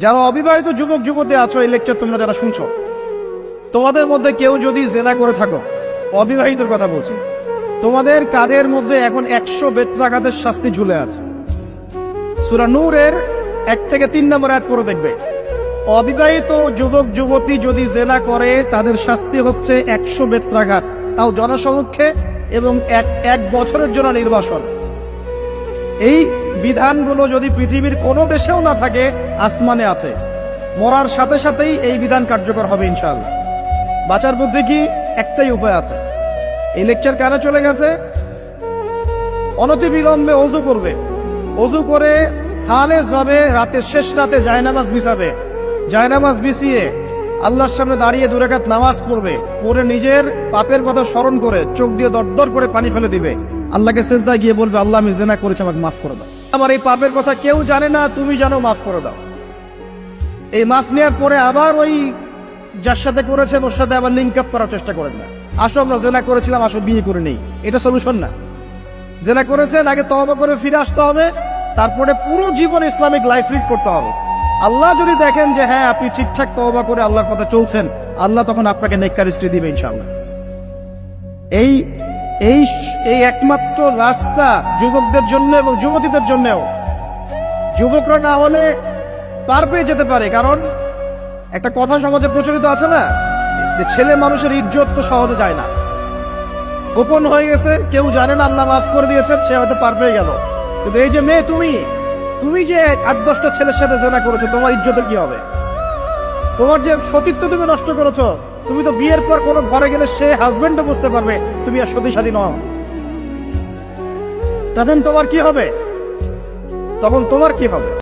যারা অবিবাহিত যুবক যুবতী আছো, এই লেকচার তোমরা যারা শুনছো, তোমাদের মধ্যে কেউ যদি জেনা করে থাকো, অবিবাহিতর কথা বলছি, তোমাদের কাদের মধ্যে এখন 100 বেত্রাঘাতের শাস্তি ঝুলে আছে। সূরা নূরের 1 থেকে 3 নম্বর আয়াত পড়ে দেখবে, অবিবাহিত যুবক যুবতী যদি জেনা করে তাদের শাস্তি হচ্ছে 100 বেত্রাঘাত, তাও জনসমক্ষে, এবং এক বছরের জন্য নির্বাসন। এই বিধানগুলো যদি পৃথিবীর কোনো দেশেও না থাকে, আসমানে আছে। মরার সাথে সাথেই এই বিধান কার্যকর হবে ইনশাআল্লাহ। বাঁচার বুদ্ধি কি? একটাই উপায় আছে। এই লেকচার কানে চলে গেছে, অনতিবিলম্বে ওযু করবে। ওযু করে খালেস ভাবে রাতের শেষ রাতে জায়নামাজ বিছাবে। জায়নামাজ বিছিয়ে আল্লাহর সামনে দাঁড়িয়ে 2 রাকাত নামাজ পড়বে। পড়ে নিজের পাপের কথা স্মরণ করে চোখ দিয়ে দরদর করে পানি ফেলে দিবে। আল্লাহকে সেজদায় গিয়ে বলবে, আল্লাহ আমি জিনা করেছি, আমাকে মাফ করে দাও। আমার এই পাপের কথা কেউ জানে না, তুমি জানো, মাফ করে দাও। এই মাফ নেওয়ার পরে আবার ওই যার সাথে করেছেন ওর সাথে আবার লিঙ্ক আপ করার চেষ্টা করেন না। আসো আমরা জেনা করেছিলাম, আসো বিয়ে করে নেই, এটা সলিউশন না। জেনা করেছেন, আগে তওবা করে ফিরে আসতে হবে, তারপরে পুরো জীবন ইসলামিক লাইফ লিড করতে হবে। আল্লাহ যদি দেখেন যে হ্যাঁ আপনি ঠিকঠাক তওবা করে আল্লাহর পথে চলছেন, আল্লাহ তখন আপনাকে নেককার স্ত্রী দিবে ইনশাআল্লাহ। এই এই এই একমাত্র রাস্তা যুবকদের জন্য এবং যুবতীদের জন্যও। যুবকরা না হলে পার পেয়ে যেতে পারে, কারণ একটা কথা সমাজে প্রচলিত আছে না, যে ছেলে মানুষের ইজ্জত তো সহজে যায় না। গোপন হয়ে গেছে, কেউ জানে না, আল্লাহ মাফ করে দিয়েছেন, সে হয়তো পার পেয়ে গেল। কিন্তু এই যে মেয়ে, তুমি যে 8-10টা ছেলের সাথে জেনা করেছো, তোমার ইজ্জতের কি হবে? তোমার যে সতীত্ব তুমি নষ্ট করেছো, তুমি তো বিয়ের পর কোনো ঘরে গেলে সে হাজবেন্ডও বুঝতে পারবে তুমি আর সতী সাথী নও। তখন তোমার কি হবে?